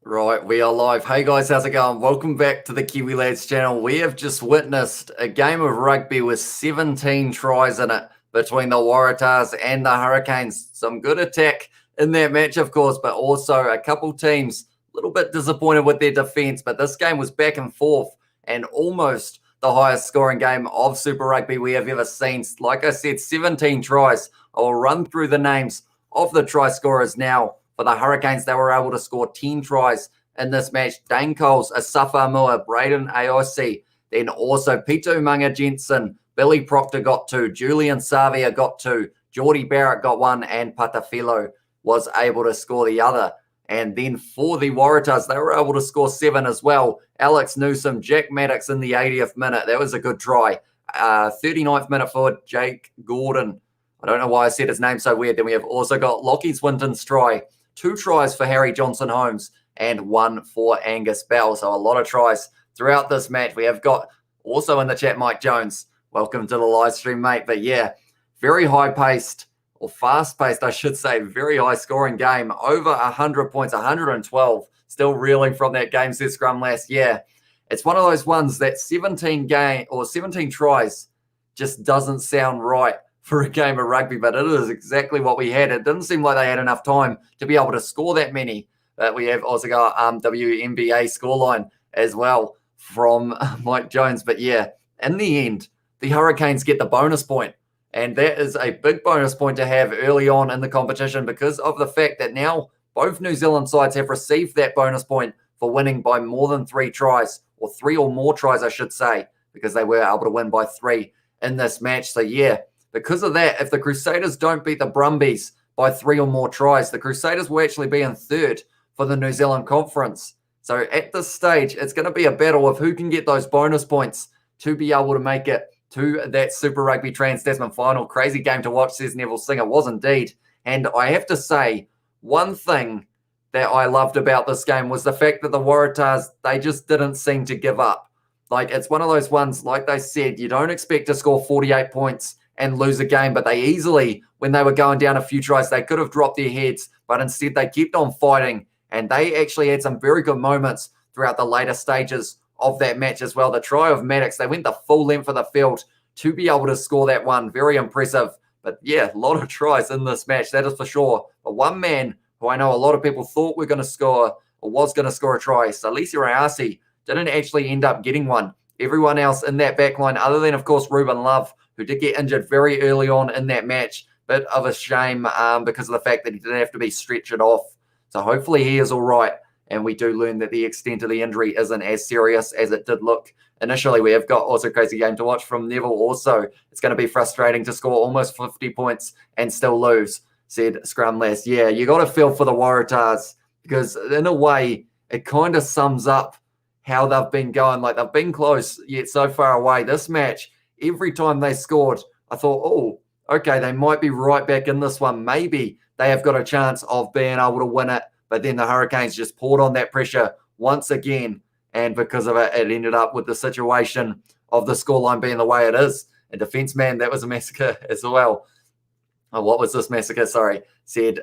Right, we are live. Hey guys, how's it going? Welcome back to the Kiwi Lads channel. We have just witnessed a game of rugby with 17 tries in it between the Waratahs and the Hurricanes. Some good attack in that match, of course, but also a couple teams a little bit disappointed with their defense. But this game was back and forth and almost the highest scoring game of Super Rugby we have ever seen. Like I said, 17 tries. I will run through the names of the try scorers now. For the Hurricanes, they were able to score 10 tries in this match. Dane Coles, Asafa Mua, Braden Aosi, then also Pitu Manga Jensen, Billy Proctor got 2, Julian Savia got 2, Geordie Barrett got 1, and Patafilo was able to score the other. And then for the Waratahs, they were able to score 7 as well. Alex Newsom, Jack Maddox in the 80th minute. That was a good try. 39th minute for Jake Gordon. I don't know why I said his name so weird. Then we have also got Lockie Swinton's try. 2 tries for Harry Johnson-Holmes and 1 for Angus Bell. So a lot of tries throughout this match. We have got also in the chat Mike Jones. Welcome to the live stream, mate. But yeah, very high-paced, or fast-paced, I should say. Very high-scoring game. Over 100 points, 112. Still reeling from that game, says Scrum last year. It's one of those ones that 17 tries just doesn't sound right for a game of rugby, but it is exactly what we had. It didn't seem like they had enough time to be able to score that many. But we have also got WNBA scoreline as well from Mike Jones. But yeah, in the end, the Hurricanes get the bonus point. And that is a big bonus point to have early on in the competition because of the fact that now both New Zealand sides have received that bonus point for winning by more than 3 tries, or 3 or more tries, I should say, because they were able to win by 3 in this match. So yeah, because of that, if the Crusaders don't beat the Brumbies by 3 or more tries, the Crusaders will actually be in third for the New Zealand Conference. So at this stage, it's going to be a battle of who can get those bonus points to be able to make it to that Super Rugby Trans-Tasman final. Crazy game to watch, says Neville Singer. Was indeed. And I have to say, one thing that I loved about this game was the fact that the Waratahs, they just didn't seem to give up. Like, it's one of those ones, like they said, you don't expect to score 48 points and lose a game, but they easily, when they were going down a few tries, they could have dropped their heads, but instead they kept on fighting, and they actually had some very good moments throughout the later stages of that match as well. The try of Maddox, they went the full length of the field to be able to score that one. Very impressive. But yeah, a lot of tries in this match, that is for sure. But one man who I know a lot of people thought were going to score, or was going to score a try, Salisi Rayasi, didn't actually end up getting one. Everyone else in that back line, other than, of course, Ruben Love, who did get injured very early on in that match. Bit of a shame because of the fact that he didn't have to be stretchered off. So hopefully he is all right. And we do learn that the extent of the injury isn't as serious as it did look initially. We have got also a crazy game to watch from Neville also. It's going to be frustrating to score almost 50 points and still lose, said Scrum last. Yeah, you got to feel for the Waratahs because in a way it kind of sums up how they've been going. Like, they've been close yet so far away. This match, every time they scored, I thought, oh, okay, they might be right back in this one. Maybe they have got a chance of being able to win it. But then the Hurricanes just poured on that pressure once again. And because of it, it ended up with the situation of the scoreline being the way it is. And defense man, that was a massacre as well. Oh, what was this massacre? Sorry, said,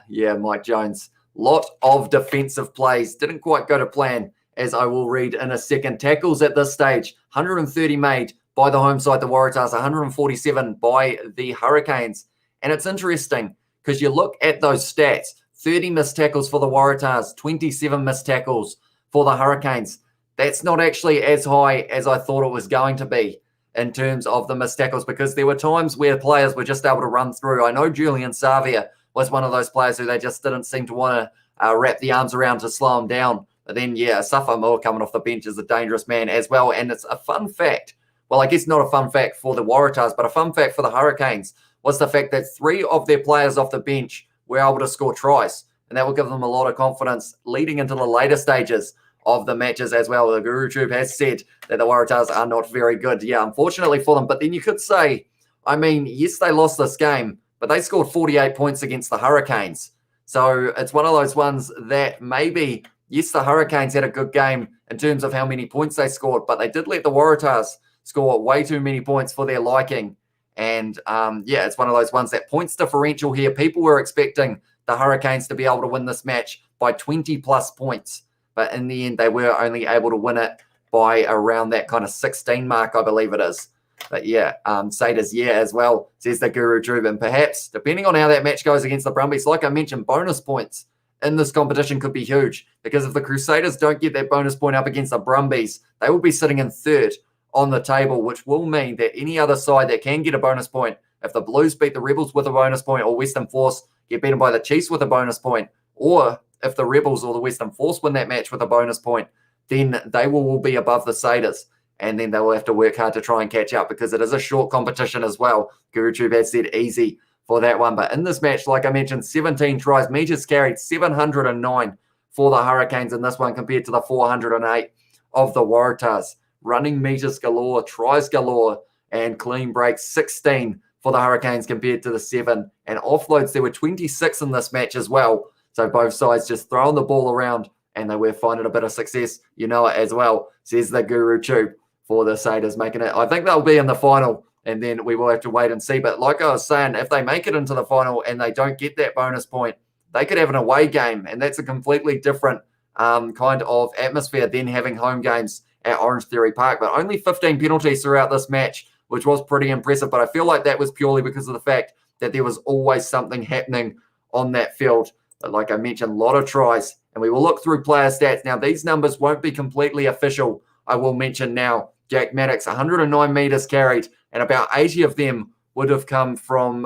yeah, Mike Jones. Lot of defensive plays. Didn't quite go to plan, as I will read in a second. Tackles at this stage, 130 made by the home side, the Waratahs, 147 by the Hurricanes. And it's interesting because you look at those stats, 30 missed tackles for the Waratahs, 27 missed tackles for the Hurricanes. That's not actually as high as I thought it was going to be in terms of the missed tackles, because there were times where players were just able to run through. I know Julian Savia was one of those players who they just didn't seem to want to wrap the arms around to slow him down. But then, yeah, Safa Moore coming off the bench is a dangerous man as well. And it's a fun fact. Well, I guess not a fun fact for the Waratahs, but a fun fact for the Hurricanes was the fact that 3 of their players off the bench were able to score tries. And that will give them a lot of confidence leading into the later stages of the matches as well. The Guru Tube has said that the Waratahs are not very good. Yeah, unfortunately for them. But then you could say, I mean, yes, they lost this game, but they scored 48 points against the Hurricanes. So it's one of those ones that maybe, yes, the Hurricanes had a good game in terms of how many points they scored, but they did let the Waratahs score way too many points for their liking. And yeah, it's one of those ones that points differential here. People were expecting the Hurricanes to be able to win this match by 20 plus points. But in the end, they were only able to win it by around that kind of 16 mark, I believe it is. But yeah, Satyrs, yeah, as well, says the Guru Trube. And perhaps, depending on how that match goes against the Brumbies, like I mentioned, bonus points in this competition could be huge. Because if the Crusaders don't get that bonus point up against the Brumbies, they will be sitting in third on the table, which will mean that any other side that can get a bonus point, if the Blues beat the Rebels with a bonus point, or Western Force get beaten by the Chiefs with a bonus point, or if the Rebels or the Western Force win that match with a bonus point, then they will be above the Satyrs. And then they will have to work hard to try and catch up, because it is a short competition as well. Guru Tube has said easy for that one. But in this match, like I mentioned, 17 tries, meters carried, 709 for the Hurricanes in this one compared to the 408 of the Waratahs. Running meters galore, tries galore, and clean breaks, 16 for the Hurricanes compared to the 7. And offloads, there were 26 in this match as well. So both sides just throwing the ball around, and they were finding a bit of success. You know it as well, says the Guru Tube. For the Satyrs making it. I think they'll be in the final, and then we will have to wait and see. But like I was saying, if they make it into the final and they don't get that bonus point, they could have an away game, and that's a completely different kind of atmosphere than having home games at Orange Theory Park. But only 15 penalties throughout this match, which was pretty impressive. But I feel like that was purely because of the fact that there was always something happening on that field. But like I mentioned, a lot of tries, and we will look through player stats. Now, these numbers won't be completely official, I will mention now. Jack Maddox, 109 meters carried, and about 80 of them would have come from,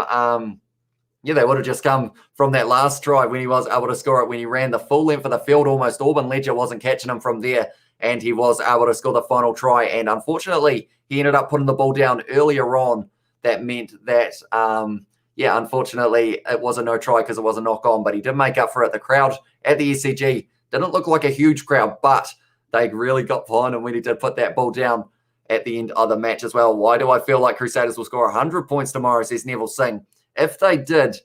they would have just come from that last try when he was able to score it, when he ran the full length of the field almost. Auburn Ledger wasn't catching him from there, and he was able to score the final try. And unfortunately, he ended up putting the ball down earlier on. That meant that, unfortunately, it was a no try because it was a knock on, but he did make up for it. The crowd at the SCG didn't look like a huge crowd, but they really got behind him when he did put that ball down at the end of the match as well. Why do I feel like Crusaders will score 100 points tomorrow, says Neville Singh? If they did,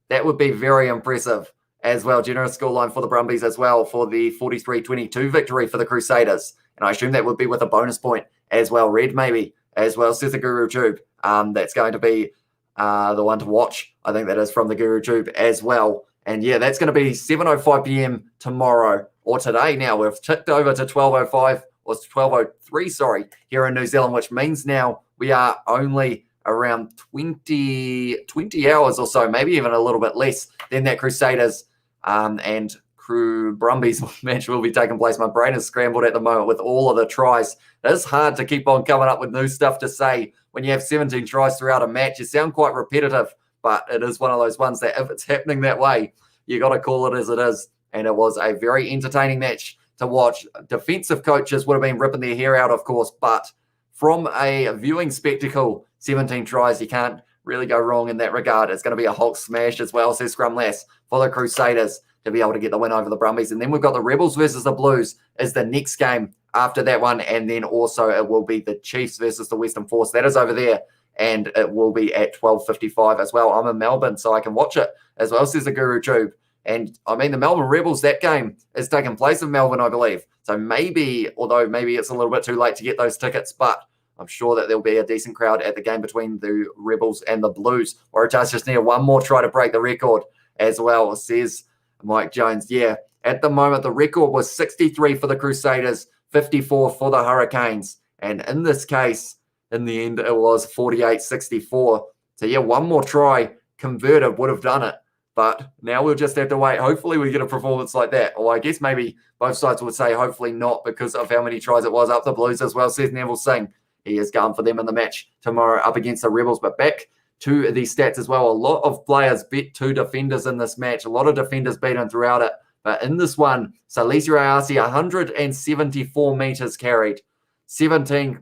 that would be very impressive as well. Generous scoreline for the Brumbies as well for the 43-22 victory for the Crusaders. And I assume that would be with a bonus point as well. Red maybe as well, says the Guru Tube. That's going to be the one to watch. I think that is from the Guru Tube as well. And yeah, that's going to be 7:05 p.m. tomorrow, or today now. We've ticked over to 12:05. Or 12:03, sorry, here in New Zealand, which means now we are only around 20 hours or so, maybe even a little bit less than that Crusaders and Crew Brumbies match will be taking place. My brain is scrambled at the moment with all of the tries. It is hard to keep on coming up with new stuff to say when you have 17 tries throughout a match. You sound quite repetitive, but it is one of those ones that if it's happening that way, you got to call it as it is. And it was a very entertaining match to watch. Defensive coaches would have been ripping their hair out, of course, but from a viewing spectacle, 17 tries, you can't really go wrong in that regard. It's going to be a Hulk smash as well, says Scrum Lass, for the Crusaders to be able to get the win over the Brumbies. And then we've got the Rebels versus the Blues is the next game after that one. And then also it will be the Chiefs versus the Western Force. That is over there, and it will be at 12:55 as well. I'm in Melbourne, so I can watch it as well, says the Guru Tube. And I mean, the Melbourne Rebels, that game is taking place in Melbourne, I believe. So maybe, although maybe it's a little bit too late to get those tickets, but I'm sure that there'll be a decent crowd at the game between the Rebels and the Blues. Waratahs just need one more try to break the record as well, says Mike Jones. Yeah, at the moment, the record was 63 for the Crusaders, 54 for the Hurricanes. And in this case, in the end, it was 48-64. So yeah, one more try converted would have done it. But now we'll just have to wait. Hopefully we get a performance like that. Or I guess maybe both sides would say hopefully not, because of how many tries it was up the Blues as well, says Neville Singh. He is going for them in the match tomorrow up against the Rebels. But back to the stats as well. A lot of players bet two defenders in this match. A lot of defenders beaten throughout it. But in this one, Salesi Ayasi, 174 meters carried. 17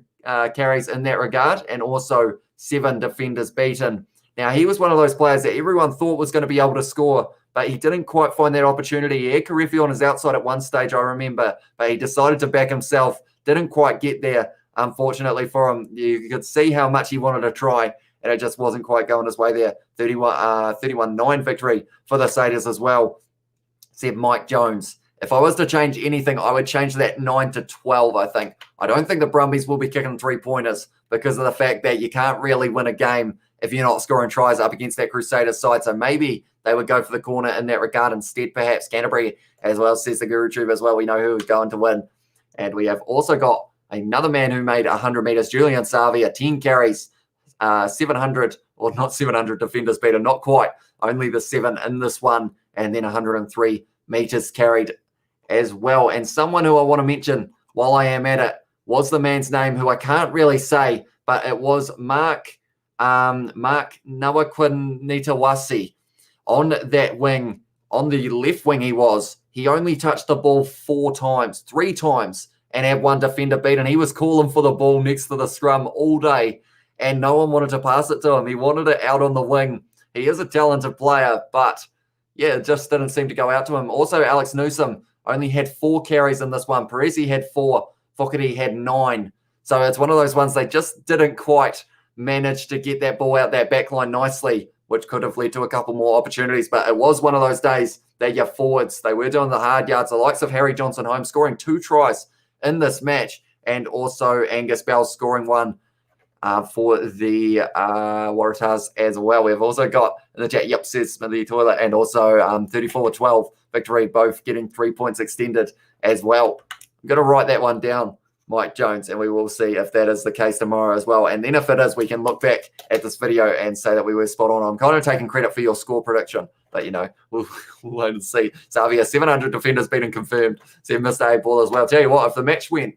carries in that regard, and also 7 defenders beaten. Now, he was one of those players that everyone thought was going to be able to score, but he didn't quite find that opportunity. He had Karefi on his outside at one stage, I remember, but he decided to back himself. Didn't quite get there, unfortunately for him. You could see how much he wanted to try, and it just wasn't quite going his way there. 31-9 victory for the Satyrs as well, said Mike Jones. If I was to change anything, I would change that 9-12, I think. I don't think the Brumbies will be kicking 3-pointers because of the fact that you can't really win a game if you're not scoring tries up against that Crusaders side. So maybe they would go for the corner in that regard instead, perhaps. Canterbury as well, says the Guru Tube as well. We know who is going to win. And we have also got another man who made 100 metres, Julian Savia, 10 carries, 700, or not 700 defenders beaten, not quite, only the 7 in this one, and then 103 metres carried as well. And someone who I want to mention while I am at it was the man's name who I can't really say, but it was Mark Nawaquinitawasi on that wing. On the left wing he only touched the ball 3 times, and had one defender beaten. He was calling for the ball next to the scrum all day, and no one wanted to pass it to him. He wanted it out on the wing. He is a talented player, but yeah, it just didn't seem to go out to him. Also, Alex Newsom only had 4 carries in this one. Perezi had 4. Fogarty had 9. So it's one of those ones they just didn't quite manage to get that ball out that back line nicely, which could have led to a couple more opportunities. But it was one of those days that your forwards, they were doing the hard yards. The likes of Harry Johnson-Holmes scoring 2 tries in this match, and also Angus Bell scoring 1 for the Waratahs as well. We've also got in the chat, yep, says Smithy Toilet, and also 34-12 victory, both getting 3 points extended as well. I'm going to write that one down, Mike Jones, and we will see if that is the case tomorrow as well. And then if it is, we can look back at this video and say that we were spot on. I'm kind of taking credit for your score prediction, but, you know, we'll wait and see. Xavier, 700 defenders beaten confirmed. So Mr. A-Ball as well. Tell you what, if the match went,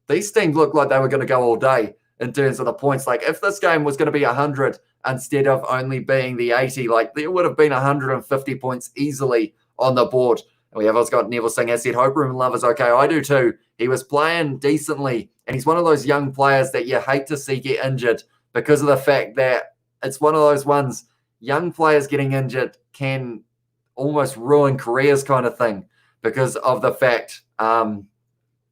these teams looked like they were going to go all day in terms of the points. Like, if this game was going to be 100 instead of only being the 80, like, there would have been 150 points easily on the board. And we have also got Neville Singh has said, Hope Room Love is okay. I do too. He was playing decently, and he's one of those young players that you hate to see get injured because of the fact that it's one of those ones, young players getting injured can almost ruin careers kind of thing because of the fact,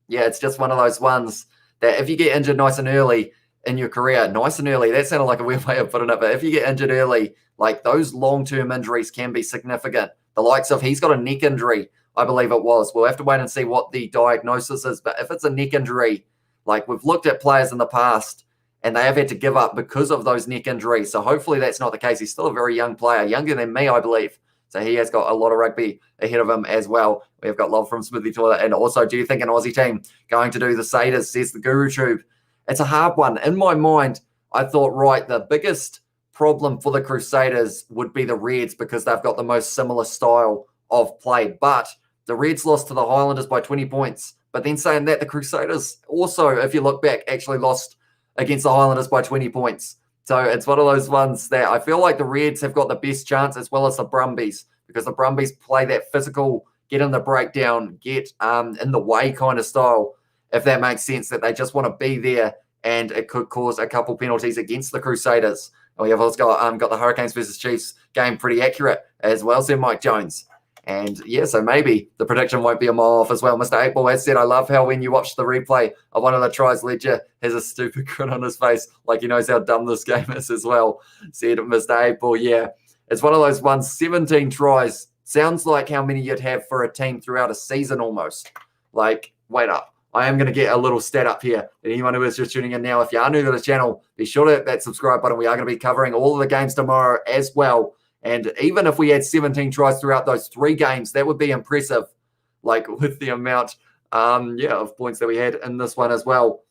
it's just one of those ones that if you get injured nice and early in your career, nice and early, that sounded like a weird way of putting it, but if you get injured early, like those long-term injuries can be significant. The likes of, he's got a neck injury, I believe it was. We'll have to wait and see what the diagnosis is. But if it's a neck injury, like we've looked at players in the past and they have had to give up because of those neck injuries. So hopefully that's not the case. He's still a very young player, younger than me, I believe. So he has got a lot of rugby ahead of him as well. We've got love from Smithy Toilet. And also, do you think an Aussie team going to do the Satyrs, says the Guru Tube? It's a hard one. In my mind, I thought, right, the biggest problem for the Crusaders would be the Reds because they've got the most similar style of play. But the Reds lost to the Highlanders by 20 points. But then saying that, the Crusaders also, if you look back, actually lost against the Highlanders by 20 points. So it's one of those ones that I feel like the Reds have got the best chance as well as the Brumbies, because the Brumbies play that physical, get in the breakdown, get in the way kind of style, if that makes sense, that they just want to be there, and it could cause a couple penalties against the Crusaders. And we have also got the Hurricanes versus Chiefs game pretty accurate as well, said Mike Jones. And yeah, so maybe the prediction won't be a mile off as well. Mr. 8-Ball has said, I love how when you watch the replay of one of the tries, Ledger has a stupid grin on his face, like he knows how dumb this game is as well, said Mr. 8-Ball. Yeah, it's one of those ones, 17 tries. Sounds like how many you'd have for a team throughout a season almost. Like, wait up. I am going to get a little stat up here. And anyone who is just tuning in now, if you are new to the channel, be sure to hit that subscribe button. We are going to be covering all of the games tomorrow as well. And even if we had 17 tries throughout those 3 games, that would be impressive, like with the amount of points that we had in this one as well.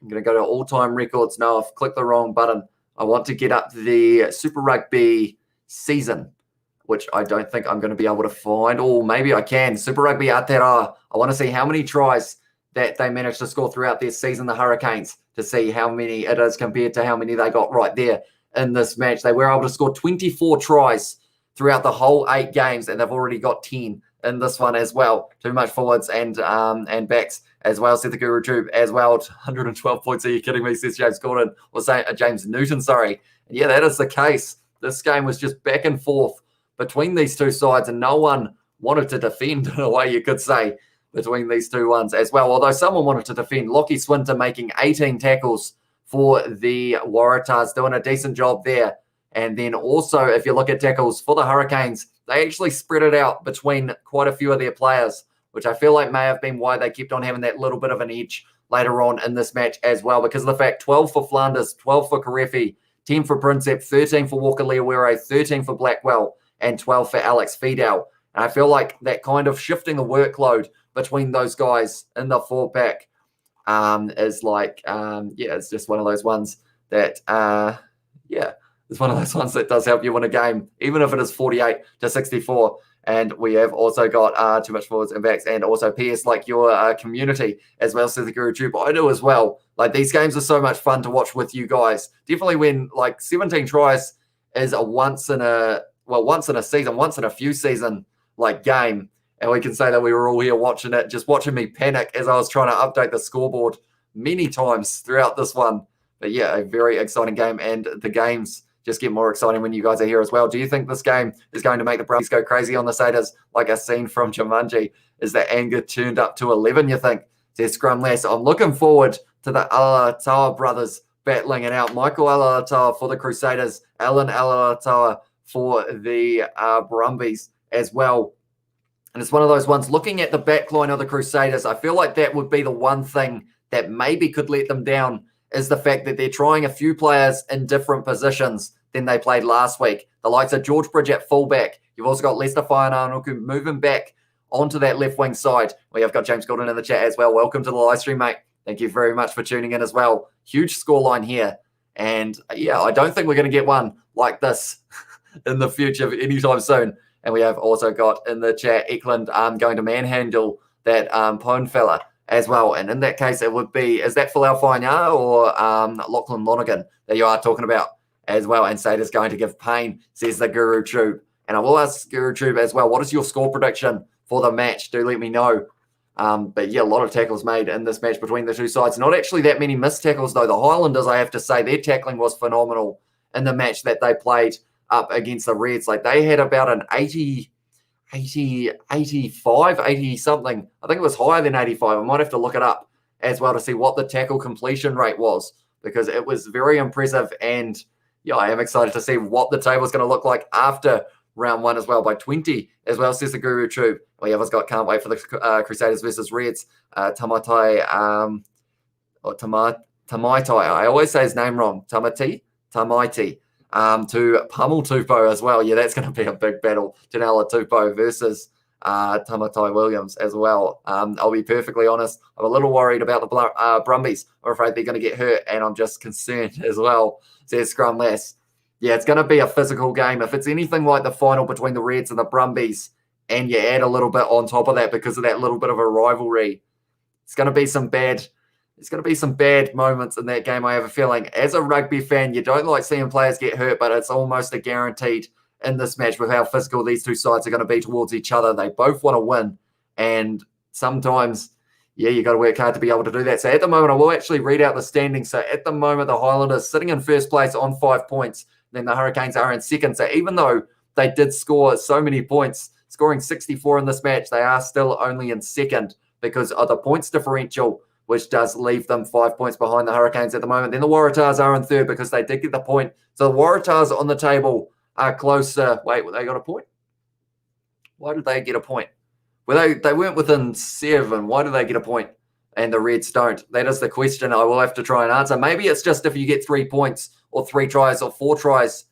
I'm going to go to all-time records now. I've clicked the wrong button. I want to get up the Super Rugby season, which I don't think I'm going to be able to find. Or maybe I can. Super Rugby Aotearoa. I want to see how many tries that they managed to score throughout their season, the Hurricanes, to see how many it is compared to how many they got right there in this match. They were able to score 24 tries throughout the whole 8 games, and they've already got 10 in this one as well. Too much forwards and backs as well, said the Guru Tube as well. 112 points. Are you kidding me, says James Gordon, or say James Newton, sorry. And yeah, that is the case. This game was just back and forth between these two sides, and no one wanted to defend in a way you could say between these two ones as well. Although someone wanted to defend. Lockie Swinton making 18 tackles for the Waratahs, doing a decent job there. And then also, if you look at tackles for the Hurricanes, they actually spread it out between quite a few of their players, which I feel like may have been why they kept on having that little bit of an edge later on in this match as well, because of the fact 12 for Flanders, 12 for Karefi, 10 for Princep, 13 for Walker Leawere, 13 for Blackwell, and 12 for Alex Fidel. And I feel like that kind of shifting the workload between those guys in the 4-pack is like, it's just one of those ones that, it's one of those ones that does help you win a game, even if it is 48-64. And we have also got too much forwards and backs, and also PS like your community as well, says the Guru Tube. I do as well. Like, these games are so much fun to watch with you guys. Definitely when like 17 tries is a once in a season, once in a few season like game. And we can say that we were all here watching it, just watching me panic as I was trying to update the scoreboard many times throughout this one. But yeah, a very exciting game, and the games just get more exciting when you guys are here as well. Do you think this game is going to make the Brumbies go crazy on the Satyrs, like a scene from Jumanji? Is the anger turned up to 11, you think? Says Scrum Lass. I'm looking forward to the Alaalatoa brothers battling it out. Michael Alaalatoa for the Crusaders, Alan Alaalatoa for the Brumbies as well. And it's one of those ones, looking at the backline of the Crusaders, I feel like that would be the one thing that maybe could let them down, is the fact that they're trying a few players in different positions than they played last week. The likes of George Bridge at fullback. You've also got Lester Whainaunuku moving back onto that left wing side. We have got James Gordon in the chat as well. Welcome to the live stream, mate. Thank you very much for tuning in as well. Huge scoreline here. And yeah, I don't think we're going to get one like this in the future anytime soon. And we have also got in the chat, Eklund going to manhandle that Pone fella as well. And in that case, it would be, is that Folau Fainga or Lachlan Lonergan that you are talking about as well? And Sada's going to give pain, says the Guru Tube. And I will ask Guru Tube as well, what is your score prediction for the match? Do let me know. But yeah, a lot of tackles made in this match between the two sides. Not actually that many missed tackles, though. The Highlanders, I have to say, their tackling was phenomenal in the match that they played up against the Reds. Like, they had about an 85, 80 something. I think it was higher than 85. I might have to look it up as well to see what the tackle completion rate was, because it was very impressive. And yeah, I am excited to see what the table is going to look like after round one as well, by 20 as well, says the Guru Tube. We have got can't wait for the Crusaders versus Reds. Tamaitai. I always say his name wrong. Tamaiti. To pummel Tupou as well. Yeah, that's going to be a big battle. Janela Tupou versus Tamatai Williams as well. I'll be perfectly honest. I'm a little worried about the Brumbies. I'm afraid they're going to get hurt, and I'm just concerned as well, says Scrum Lass. Yeah, it's going to be a physical game. If it's anything like the final between the Reds and the Brumbies, and you add a little bit on top of that because of that little bit of a rivalry, it's going to be some bad moments in that game, I have a feeling. As a rugby fan, you don't like seeing players get hurt, but it's almost a guaranteed in this match with how physical these two sides are going to be towards each other. They both want to win, and sometimes, yeah, you got to work hard to be able to do that. So at the moment, I will actually read out the standings. So at the moment, the Highlanders sitting in first place on 5 points. Then the Hurricanes are in second. So even though they did score so many points, scoring 64 in this match, they are still only in second because of the points differential, which does leave them 5 points behind the Hurricanes at the moment. Then the Waratahs are in third because they did get the point. So the Waratahs on the table are closer. Wait, they got a point? Why did they get a point? Well, they weren't within 7. Why do they get a point and the Reds don't? That is the question I will have to try and answer. Maybe it's just if you get 3 points or 3 tries or 4 tries.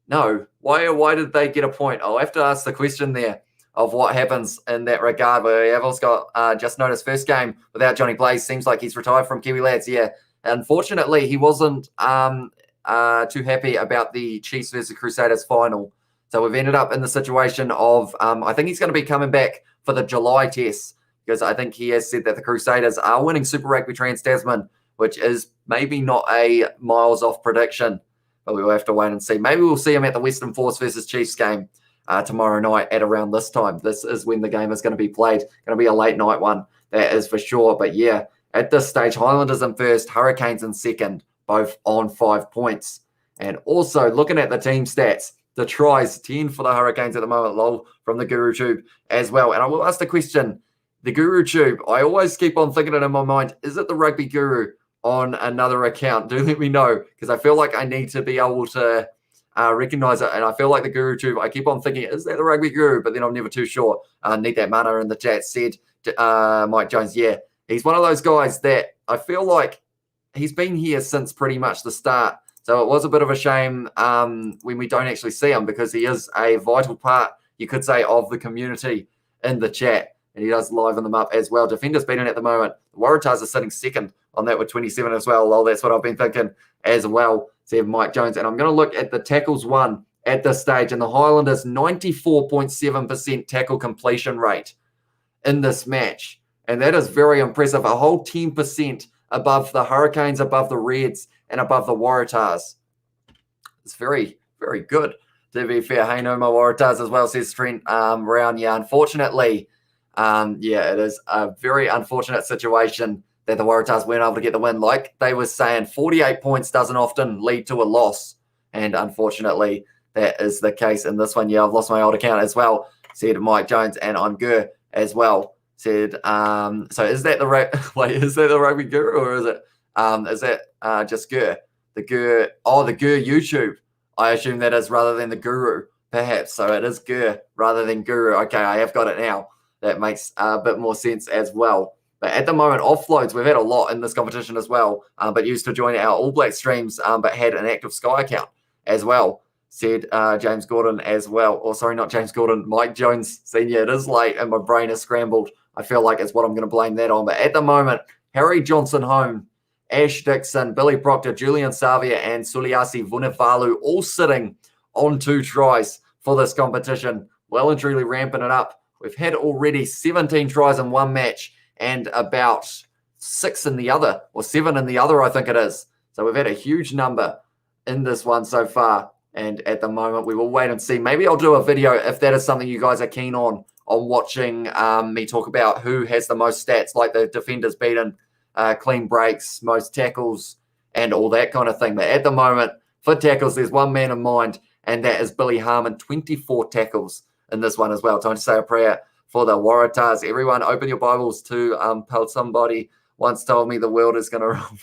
No. Why did they get a point? I'll have to ask the question there of what happens in that regard. But we have also got just noticed first game without Johnny Blaze. Seems like he's retired from Kiwi Lads. Yeah. Unfortunately, he wasn't too happy about the Chiefs versus Crusaders final. So we've ended up in the situation of I think he's going to be coming back for the July test, because I think he has said that the Crusaders are winning Super Rugby Trans-Tasman, which is maybe not a miles off prediction, but we will have to wait and see. Maybe we'll see him at the Western Force versus Chiefs game tomorrow night at around this time. This is when the game is going to be played. Going to be a late night one, that is for sure. But yeah, at this stage, Highlanders in first, Hurricanes in second, both on 5 points. And also looking at the team stats, the tries, 10 for the Hurricanes at the moment, lol, from the Guru Tube as well. And I will ask the question, the Guru Tube, I always keep on thinking it in my mind, is it the Rugby Guru on another account? Do let me know, because I feel like I need to be able to recognize it. And I feel like the Guru Tube, I keep on thinking, is that the Rugby Guru? But then I'm never too sure. Need that mana in the chat said, Mike Jones, yeah. He's one of those guys that I feel like he's been here since pretty much the start. So it was a bit of a shame when we don't actually see him, because he is a vital part, you could say, of the community in the chat. And he does liven them up as well. Defenders beaten at the moment. The Waratahs are sitting second on that with 27 as well. Well, that's what I've been thinking as well. See Mike Jones. And I'm going to look at the tackles won at this stage. And the Highlanders, 94.7% tackle completion rate in this match. And that is very impressive. A whole 10% above the Hurricanes, above the Reds, and above the Waratahs. It's very, very good, to be fair. Hey, no, my Waratahs as well, says Trent Brown. Yeah, unfortunately, it is a very unfortunate situation that the Waratahs weren't able to get the win. Like they were saying, 48 points doesn't often lead to a loss. And unfortunately, that is the case in this one. Yeah, I've lost my old account as well, said Mike Jones, and I'm Gur as well. Said, so is that the Rugby Guru, or is that just Gur? The Gur YouTube. I assume that is rather than the Guru, perhaps. So it is Gur rather than Guru. Okay, I have got it now. That makes a bit more sense as well. But at the moment, offloads, we've had a lot in this competition as well, but used to join our All Black streams, but had an active Sky account as well, said James Gordon as well. Or sorry, not James Gordon, Mike Jones Senior. It is late and my brain is scrambled. I feel like it's what I'm going to blame that on. But at the moment, Harry Johnson-Holm, Ash Dixon, Billy Proctor, Julian Savia, and Suliasi Vunivalu all sitting on 2 tries for this competition. Well and truly ramping it up. We've had already 17 tries in one match and about 6 in the other, or 7 in the other, I think it is. So we've had a huge number in this one so far. And at the moment, we will wait and see. Maybe I'll do a video if that is something you guys are keen on watching me talk about who has the most stats, like the defenders beaten, clean breaks, most tackles, and all that kind of thing. But at the moment, for tackles, there's one man in mind, and that is Billy Harmon, 24 tackles in this one as well. Time to say a prayer for the Waratahs. Everyone, open your Bibles to somebody once told me the world is going to roll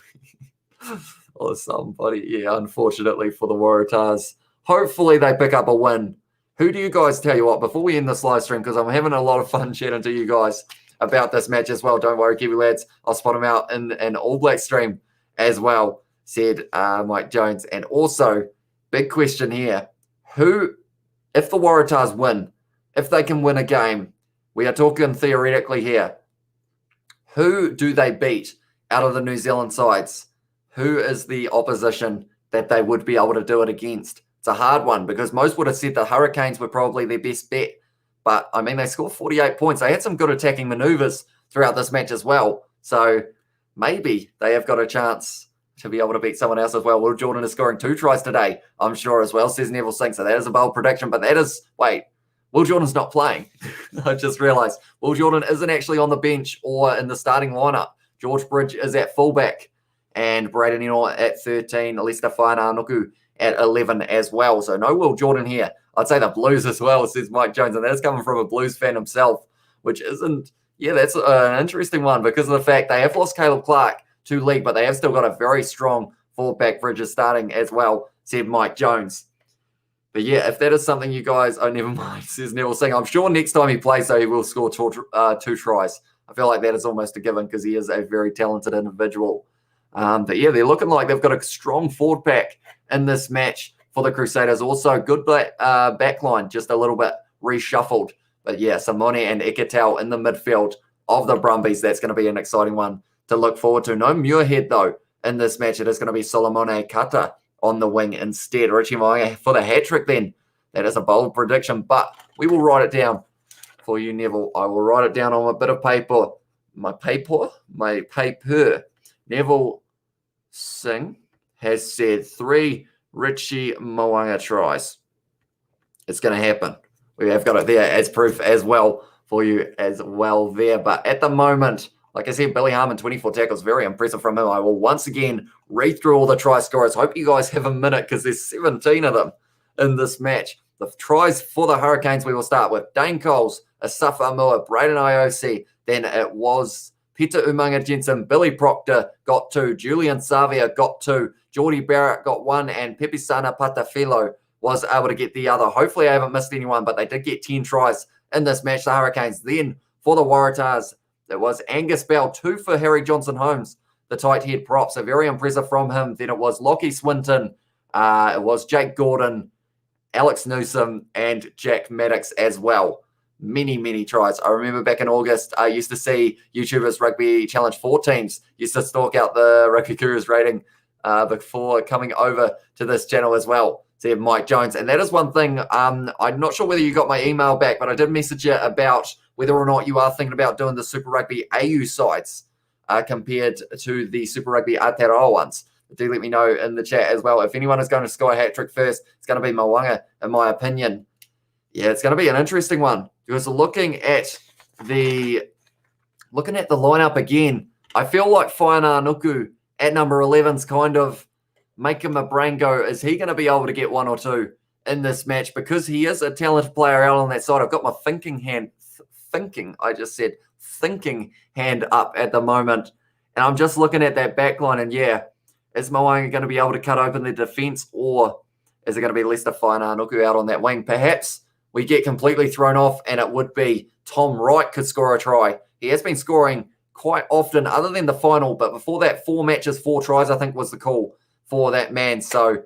me. Or somebody, yeah, unfortunately for the Waratahs. Hopefully they pick up a win. Who do you guys, tell you what, before we end this live stream, because I'm having a lot of fun chatting to you guys about this match as well. Don't worry, Kiwi lads. I'll spot them out in an All Black stream as well, said Mike Jones. And also, big question here. Who, if the Waratahs win, if they can win a game, we are talking theoretically here, who do they beat out of the New Zealand sides? Who is the opposition that they would be able to do it against? It's a hard one because most would have said the Hurricanes were probably their best bet. But, I mean, they scored 48 points. They had some good attacking maneuvers throughout this match as well. So maybe they have got a chance to be able to beat someone else as well. Will Jordan is scoring 2 tries today, I'm sure as well, says Neville Singh. So that is a bold prediction. But that is, wait, Will Jordan's not playing. I just realised Will Jordan isn't actually on the bench or in the starting lineup. George Bridge is at fullback. And Braden Eno at 13, Alista Whainanoku at 11 as well. So no Will Jordan here. I'd say the Blues as well, says Mike Jones. And that is coming from a Blues fan himself, which isn't, yeah, that's an interesting one because of the fact they have lost Caleb Clark to league, but they have still got a very strong fullback. Bridges starting as well, said Mike Jones. But yeah, if that is something you guys, oh, never mind, says Neville Singh. I'm sure next time he plays, though, he will score 2 tries. I feel like that is almost a given because he is a very talented individual. But yeah, they're looking like they've got a strong forward pack in this match for the Crusaders. Also, good back line, just a little bit reshuffled. But yeah, Simone and Ekatel in the midfield of the Brumbies. That's going to be an exciting one to look forward to. No Muirhead, though, in this match. It is going to be Solomone Kata on the wing instead. Richie Mo'unga for the hat-trick then. That is a bold prediction, but we will write it down for you, Neville. I will write it down on a bit of paper. My paper. Neville Singh has said 3 Richie Mo'unga tries. It's going to happen. We have got it there as proof as well for you as well there. But at the moment, like I said, Billy Harmon, 24 tackles, very impressive from him. I will once again read through all the try scorers. Hope you guys have a minute because there's 17 of them in this match. The tries for the Hurricanes we will start with. Dane Coles, Asafa Amua, Braden Iosi. Then it was Peter Umanga Jensen, Billy Proctor got 2, Julian Savia got 2, Geordie Barrett got 1, and Pepisana Patafilo was able to get the other. Hopefully I haven't missed anyone, but they did get 10 tries in this match, the Hurricanes. Then for the Waratahs, it was Angus Bell, 2 for Harry Johnson-Holmes, the tight head prop. So very impressive from him. Then it was Lockie Swinton, It was Jake Gordon, Alex Newsom, and Jack Maddox as well. Many, many tries. I remember back in August, I used to see YouTubers Rugby Challenge 4 teams used to stalk out the Rugby Gurus rating before coming over to this channel as well. So you have Mike Jones. And that is one thing. I'm not sure whether you got my email back, but I did message you about whether or not you are thinking about doing the Super Rugby AU sides compared to the Super Rugby Aotearoa ones. Do let me know in the chat as well. If anyone is going to score a hat-trick first, it's going to be Mo'unga, in my opinion. Yeah, it's going to be an interesting one. Because looking at the lineup again, I feel like Whainā Nuku at number 11's kind of making my brain go, is he going to be able to get one or two in this match? Because he is a talented player out on that side. I've got my thinking hand up at the moment. And I'm just looking at that back line, and yeah, is Mo'unga going to be able to cut open the defence, or is it going to be Leicester Whainā Nuku out on that wing? Perhaps we get completely thrown off, and it would be Tom Wright could score a try. He has been scoring quite often, other than the final, but before that, 4 matches, 4 tries, I think was the call for that man. So,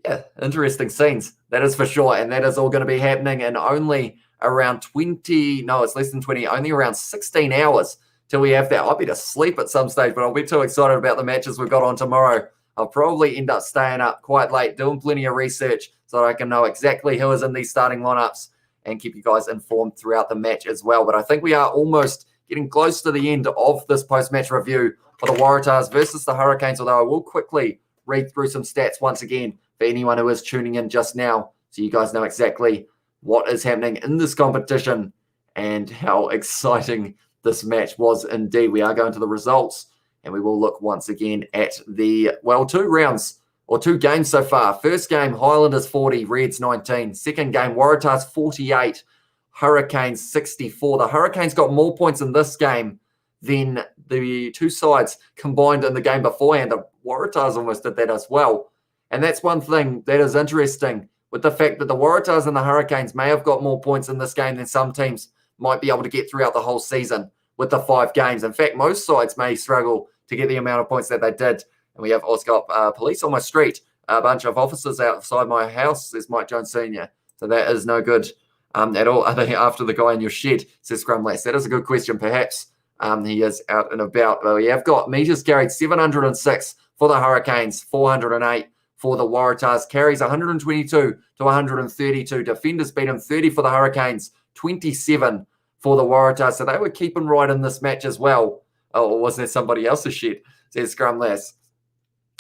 yeah, interesting scenes, that is for sure, and that is all going to be happening in only around 20, no, it's less than 20, only around 16 hours till we have that. I'll be to sleep at some stage, but I'll be too excited about the matches we've got on tomorrow. I'll probably end up staying up quite late, doing plenty of research so that I can know exactly who is in these starting lineups and keep you guys informed throughout the match as well. But I think we are almost getting close to the end of this post-match review for the Waratahs versus the Hurricanes, although I will quickly read through some stats once again for anyone who is tuning in just now, so you guys know exactly what is happening in this competition and how exciting this match was indeed. We are going to the results, and we will look once again at the, 2 games so far. First game, Highlanders 40, Reds 19. Second game, Waratahs 48, Hurricanes 64. The Hurricanes got more points in this game than the 2 sides combined in the game beforehand. The Waratahs almost did that as well. And that's one thing that is interesting, with the fact that the Waratahs and the Hurricanes may have got more points in this game than some teams might be able to get throughout the whole season with the 5 games. In fact, most sides may struggle to get the amount of points that they did. And we have also got police on my street, a bunch of officers outside my house, says Mike Jones Sr. So that is no good at all. Are they after the guy in your shed, says Scrum Lass? That is a good question. Perhaps he is out and about. But we have got meters carried 706 for the Hurricanes, 408 for the Waratahs. Carries 122 to 132. Defenders beaten 30 for the Hurricanes, 27 for the Waratahs. So they were keeping right in this match as well. Oh, or was there somebody else's shed, says Scrum Lass?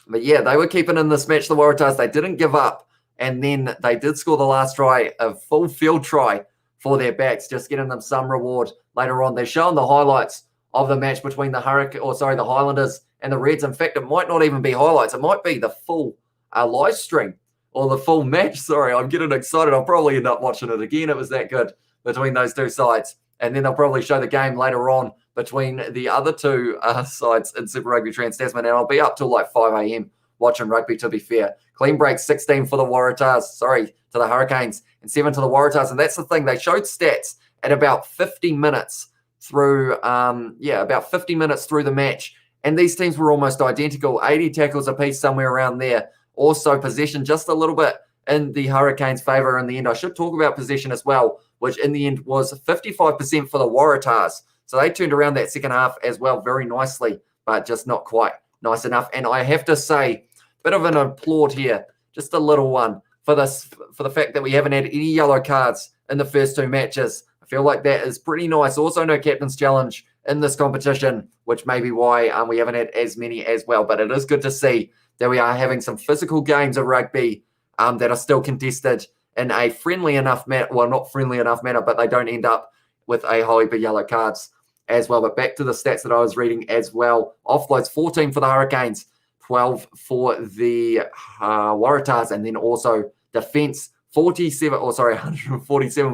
But yeah, they were keeping in this match, the Waratahs. They didn't give up. And then they did score the last try, a full field try for their backs, just getting them some reward later on. They're showing the highlights of the match between the Highlanders and the Reds. In fact, it might not even be highlights. It might be the full live stream or the full match. Sorry, I'm getting excited. I'll probably end up watching it again. It was that good between those 2 sides. And then they'll probably show the game later on between the other 2 sides in Super Rugby Trans-Tasman. And I'll be up till like 5 a.m. watching rugby, to be fair. Clean break 16 for the to the Hurricanes, and 7 to the Waratahs. And that's the thing. They showed stats at about 50 minutes through, about 50 minutes through the match. And these teams were almost identical, 80 tackles apiece, somewhere around there. Also possession just a little bit in the Hurricanes' favour in the end. I should talk about possession as well, which in the end was 55% for the Waratahs. So they turned around that second half as well very nicely, but just not quite nice enough. And I have to say, bit of an applaud here, just a little one, for the fact that we haven't had any yellow cards in the first 2 matches. I feel like that is pretty nice. Also, no captain's challenge in this competition, which may be why we haven't had as many as well. But it is good to see that we are having some physical games of rugby that are still contested in a friendly enough manner. Well, not friendly enough manner, but they don't end up with a whole heap of yellow cards as well. But back to the stats that I was reading as well. Offloads 14 for the Hurricanes, 12 for the Waratahs, and then also defense 147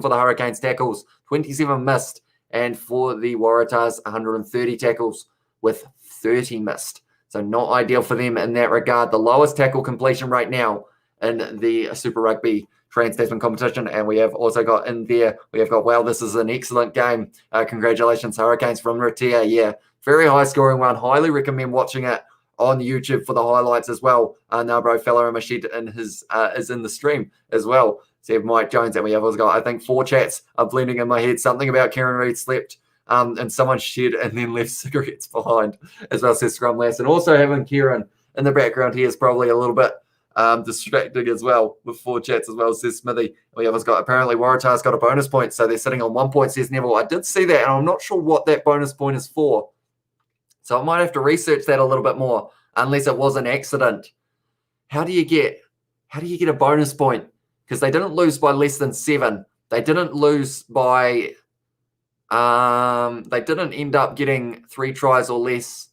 for the Hurricanes. Tackles 27 missed, and for the Waratahs 130 tackles with 30 missed. So not ideal for them in that regard. The lowest tackle completion right now in the Super Rugby Trans-Tasman competition. And we have also got in there, we have got, wow, this is an excellent game. Congratulations, Hurricanes from Ratia. Yeah, very high scoring one. Highly recommend watching it on YouTube for the highlights as well. Now, bro, fella in my shed is in the stream as well. So we have Mike Jones, and we have also got, I think, 4 chats are blending in my head. Something about Kieran Reid slept in someone's shed and then left cigarettes behind, as well, says Scrum Lass. And also having Kieran in the background here is probably a little bit distracting as well, with 4 chats as well, says Smithy. We have got, apparently Waratahs got a bonus point, so they're sitting on 1 point, says Neville. I did see that, and I'm not sure what that bonus point is for. So I might have to research that a little bit more, unless it was an accident. How do you get a bonus point? Because they didn't lose by less than 7. They didn't lose by they didn't end up getting 3 tries or less.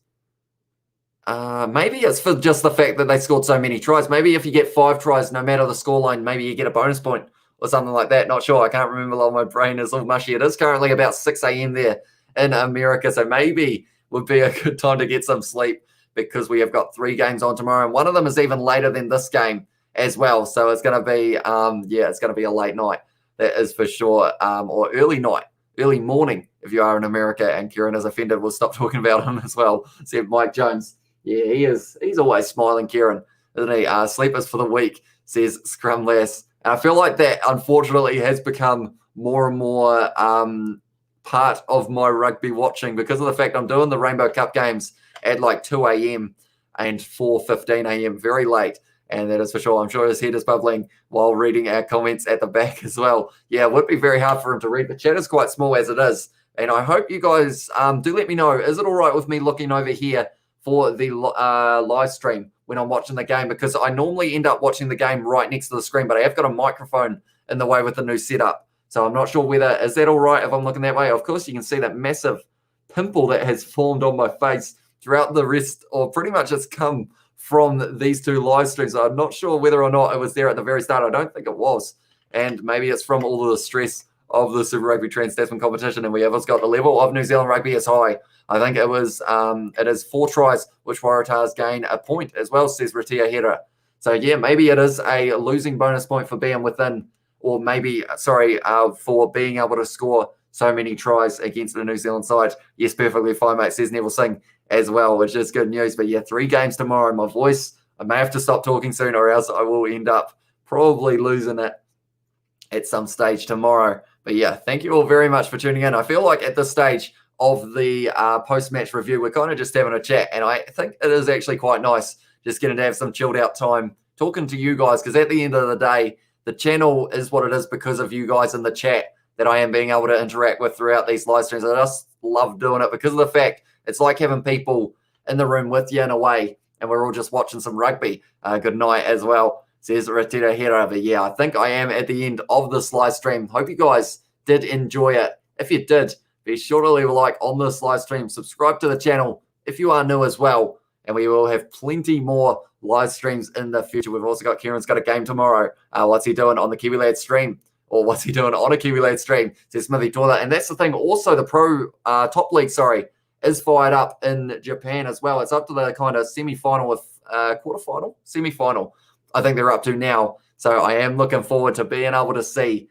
Maybe it's for just the fact that they scored so many tries. Maybe if you get 5 tries, no matter the scoreline, maybe you get a bonus point or something like that. Not sure. I can't remember. My brain is all mushy. It is currently about 6 a.m. there in America, so maybe would be a good time to get some sleep, because we have got 3 games on tomorrow, and one of them is even later than this game as well. So it's going to be, it's going to be a late night. That is for sure, or early night, early morning if you are in America. And Kieran is offended. We'll stop talking about him as well. See Mike Jones. Yeah, he is. He's always smiling, Kieran, isn't he? Sleepers for the week, says Scrum Lass. And I feel like that, unfortunately, has become more and more part of my rugby watching, because of the fact I'm doing the Rainbow Cup games at like 2 a.m. and 4:15 a.m. very late. And that is for sure. I'm sure his head is bubbling while reading our comments at the back as well. Yeah, it would be very hard for him to read. The chat is quite small as it is. And I hope you guys do let me know. Is it all right with me looking over here for the live stream when I'm watching the game? Because I normally end up watching the game right next to the screen, but I have got a microphone in the way with the new setup. So I'm not sure whether, is that all right if I'm looking that way? Of course, you can see that massive pimple that has formed on my face throughout the rest, or pretty much it's come from these 2 live streams. I'm not sure whether or not it was there at the very start. I don't think it was. And maybe it's from all of the stress of the Super Rugby Trans-Tasman competition. And we have got the level of New Zealand rugby is high. I think it is 4 tries, which Waratahs gain a point as well, says Ratia Hera. So yeah, maybe it is a losing bonus point for being within, or maybe, for being able to score so many tries against the New Zealand side. Yes, perfectly fine, mate, says Neville Singh as well, which is good news. But yeah, 3 games tomorrow. My voice, I may have to stop talking soon, or else I will end up probably losing it at some stage tomorrow. But yeah, thank you all very much for tuning in. I feel like at this stage of the post-match review, we're kind of just having a chat, and I think it is actually quite nice just getting to have some chilled out time talking to you guys, because at the end of the day, the channel is what it is because of you guys in the chat that I am being able to interact with throughout these live streams. I just love doing it because of the fact it's like having people in the room with you in a way, and we're all just watching some rugby. Good night as well, says Ratita Hera. But yeah, I think I am at the end of this live stream. Hope you guys did enjoy it. If you did, be sure to leave a like on this live stream. Subscribe to the channel if you are new as well. And we will have plenty more live streams in the future. We've also got Kieran's got a game tomorrow. What's he doing on the Kiwi Lad stream? Or what's he doing on a Kiwi Lad stream? Says Smithy Toiler. And that's the thing. Also, the Pro Top League, is fired up in Japan as well. It's up to the kind of semi-final with quarterfinal? Semi-final, I think they're up to now. So I am looking forward to being able to see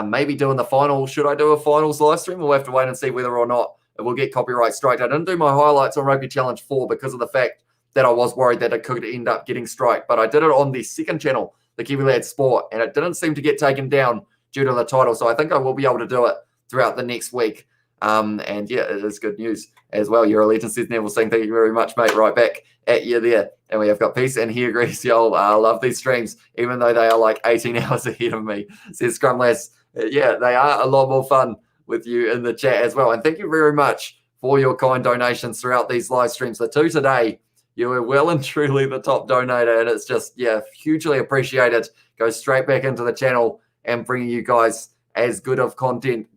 maybe doing the final. Should I do a finals live stream? We'll have to wait and see whether or not it will get copyright striked. I didn't do my highlights on Rugby Challenge 4 because of the fact that I was worried that it could end up getting striked. But I did it on the second channel, the Kiwi Lad Sport, and it didn't seem to get taken down due to the title. So I think I will be able to do it throughout the next week. And yeah, it is good news as well. You're a legend, says Neville saying thank you very much, mate. Right back at you there. And we have got peace, and he agrees. Y'all love these streams, even though they are like 18 hours ahead of me, says Scrum Lass. Yeah, they are a lot more fun with you in the chat as well. And thank you very much for your kind donations throughout these live streams. The 2 today, you are well and truly the top donator, and it's just, yeah, hugely appreciated. Goes straight back into the channel and bringing you guys as good of content,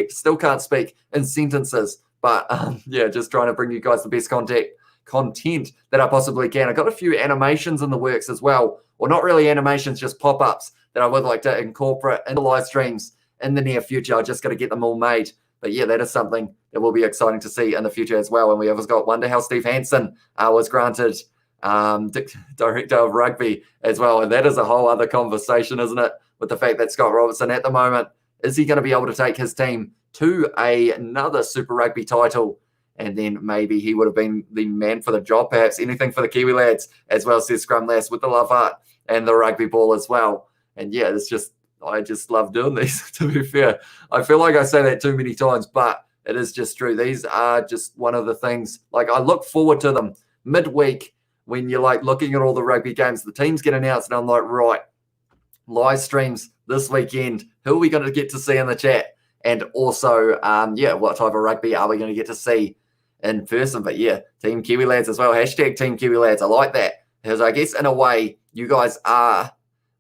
still can't speak in sentences, but yeah, just trying to bring you guys the best content that I possibly can. I got a few animations in the works as well, or not really animations, just pop-ups that I would like to incorporate into live streams in the near future. I just got to get them all made. But yeah, that is something that will be exciting to see in the future as well. And we have got wonder how Steve Hansen was granted director of rugby as well. And that is a whole other conversation, isn't it? With the fact that Scott Robertson at the moment, is he going to be able to take his team to another Super Rugby title and then maybe he would have been the man for the job, perhaps. Anything for the Kiwi lads, as well, says Scrum Lass, with the love heart and the rugby ball as well. And yeah, I just love doing these, to be fair. I feel like I say that too many times, but it is just true. These are just one of the things, like, I look forward to them midweek when you're like looking at all the rugby games, the teams get announced, and I'm like, right, live streams this weekend. Who are we going to get to see in the chat? And also, what type of rugby are we going to get to see in person? But yeah, Team Kiwi Lads as well. Hashtag Team Kiwi Lads. I like that. Because I guess in a way, you guys are,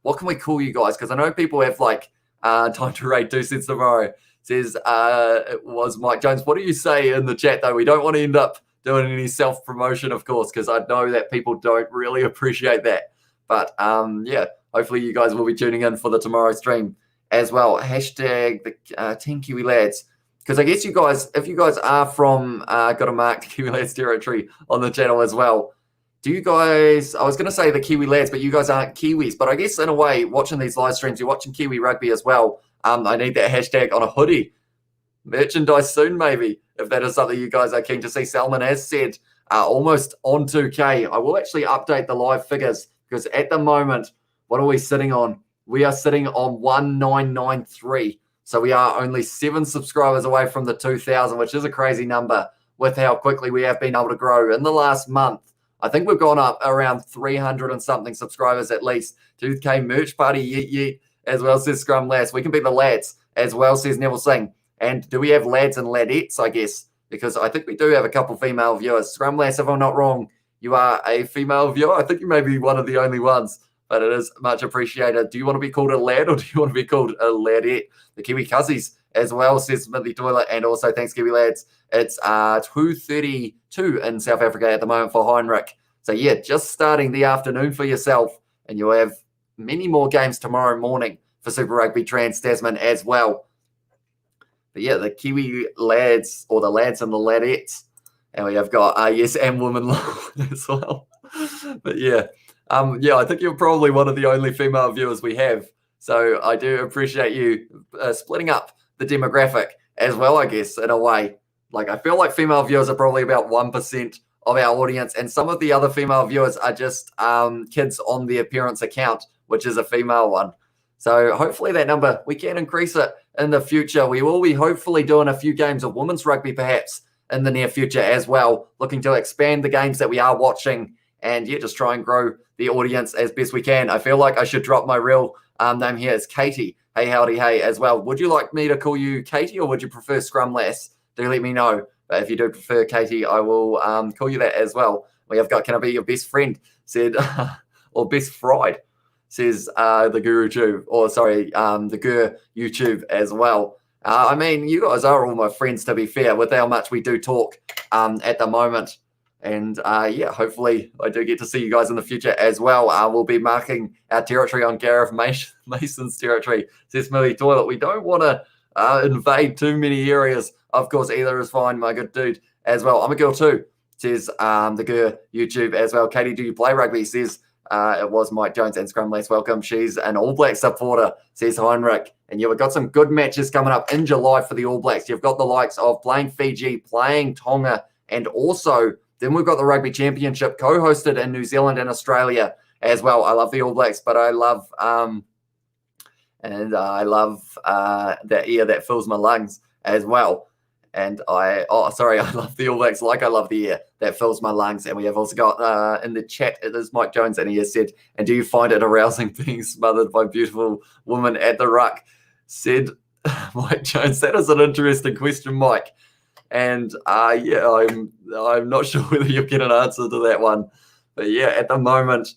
what can we call you guys? Because I know people have like time to rate 2 cents tomorrow. Says it was Mike Jones. What do you say in the chat though? We don't want to end up doing any self-promotion, of course, because I know that people don't really appreciate that. But hopefully you guys will be tuning in for the tomorrow stream as well. Hashtag the Team Kiwi Lads. Because I guess you guys, if you guys are from got to mark the Kiwi Lads territory on the channel as well. Do you guys, I was going to say the Kiwi Lads, but you guys aren't Kiwis. But I guess in a way, watching these live streams, you're watching Kiwi Rugby as well. I need that hashtag on a hoodie. Merchandise soon, maybe, if that is something you guys are keen to see. Salman has said almost on 2K. I will actually update the live figures because at the moment, what are we sitting on? We are sitting on 1993. So we are only 7 subscribers away from the 2,000, which is a crazy number with how quickly we have been able to grow. In the last month, I think we've gone up around 300 and something subscribers at least. 2K merch party, yeet yeet, as well, says Scrum Lass. We can be the lads, as well, says Neville Singh. And do we have lads and ladettes, I guess? Because I think we do have a couple female viewers. Scrum Lass, if I'm not wrong, you are a female viewer. I think you may be one of the only ones, but it is much appreciated. Do you want to be called a lad or do you want to be called a ladette? The Kiwi Cuzzies, as well, says Smithy Toilet. And also, thanks, Kiwi lads. It's 2:32 in South Africa at the moment for Heinrich. So, yeah, just starting the afternoon for yourself. And you'll have many more games tomorrow morning for Super Rugby Trans-Tasman as well. But yeah, the Kiwi lads, or the lads and the ladettes. And we have got, yes, and women as well. But yeah, I think you're probably one of the only female viewers we have. So I do appreciate you splitting up the demographic as well, I guess, in a way. Like, I feel like female viewers are probably about 1% of our audience. And some of the other female viewers are just kids on the appearance account, which is a female one. So hopefully that number, we can increase it in the future. We will be hopefully doing a few games of women's rugby perhaps in the near future as well, looking to expand the games that we are watching and just try and grow the audience as best we can. I feel like I should drop my real name here. It's Katie. Hey, howdy, hey, as well. Would you like me to call you Katie or would you prefer Scrum Lass? Do let me know. But if you do prefer Katie, I will call you that as well. We have got, can I be your best friend? Said, or best fried, says the Guru Tube, or sorry, the Gur YouTube as well. I mean, you guys are all my friends, to be fair, with how much we do talk at the moment. And hopefully I do get to see you guys in the future as well. We'll be marking our territory on Gareth Mason's territory, says Millie Toilet. We don't want to invade too many areas. Of course, either is fine, my good dude, as well. I'm a girl too, says the Gur YouTube as well. Katie, do you play rugby? Says it was Mike Jones and Scrum Lass. Welcome. She's an All Black supporter, says Heinrich. And you've got some good matches coming up in July for the All Blacks. You've got the likes of playing Fiji, playing Tonga, and also then we've got the Rugby Championship co-hosted in New Zealand and Australia as well. I love the All Blacks, but I love that air that fills my lungs as well. And I love the All Blacks like I love the air that fills my lungs. And we have also got in the chat, it is Mike Jones, and he has said, and do you find it arousing being smothered by beautiful women at the ruck? Said Mike Jones. That is an interesting question, Mike. And I'm not sure whether you'll get an answer to that one. But yeah, at the moment,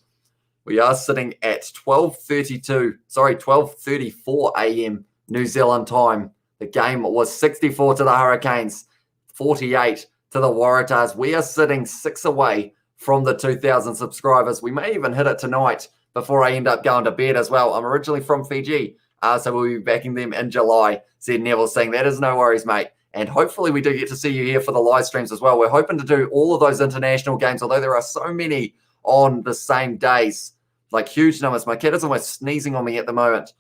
we are sitting at 12:34 a.m. New Zealand time. The game was 64 to the Hurricanes, 48 to the Waratahs. We are sitting 6 away from the 2,000 subscribers. We may even hit it tonight before I end up going to bed as well. I'm originally from Fiji, so we'll be backing them in July, said Neville, saying that is no worries, mate. And hopefully we do get to see you here for the live streams as well. We're hoping to do all of those international games, although there are so many on the same days, like huge numbers. My cat is almost sneezing on me at the moment.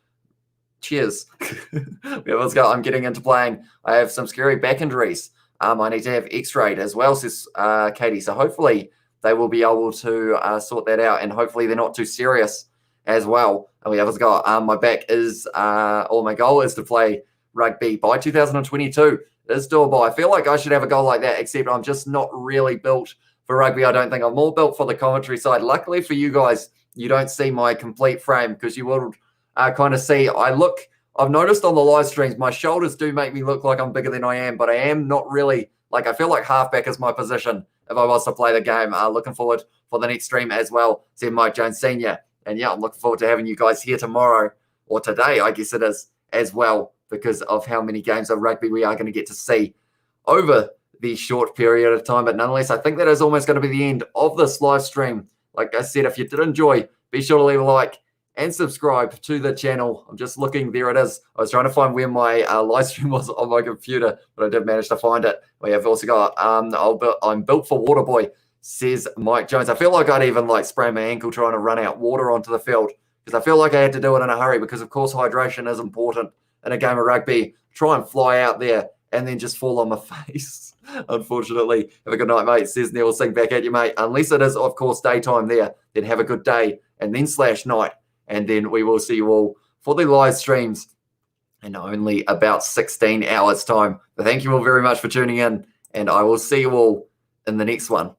Cheers. I'm getting into playing. I have some scary back injuries. I need to have x-rayed as well, says Katie. So hopefully they will be able to sort that out, and hopefully they're not too serious as well. And we have got my back is, or my goal is to play rugby by 2022. It is doable. I feel like I should have a goal like that, except I'm just not really built for rugby. I don't think I'm more built for the commentary side. Luckily for you guys, you don't see my complete frame, because you will kind of see I've noticed on the live streams, my shoulders do make me look like I'm bigger than I am, but I am not really. Like, I feel like halfback is my position if I was to play the game. Looking forward for the next stream as well, said Mike Jones Sr. And yeah, I'm looking forward to having you guys here tomorrow, or today, I guess it is, as well, because of how many games of rugby we are going to get to see over the short period of time. But nonetheless, I think that is almost going to be the end of this live stream. Like I said, if you did enjoy, be sure to leave a like and subscribe to the channel. I'm just looking. There it is. I was trying to find where my live stream was on my computer, but I did manage to find it. We have also got I'm built for water boy, says Mike Jones. I feel like I'd even like sprain my ankle trying to run out water onto the field, because I feel like I had to do it in a hurry, because of course hydration is important in a game of rugby. Try and fly out there and then just fall on my face. Unfortunately. Have a good night, mate, says Neil. Sing back at you, mate. Unless it is, of course, daytime there, then have a good day, and then / night. And then we will see you all for the live streams in only about 16 hours time. But thank you all very much for tuning in, and I will see you all in the next one.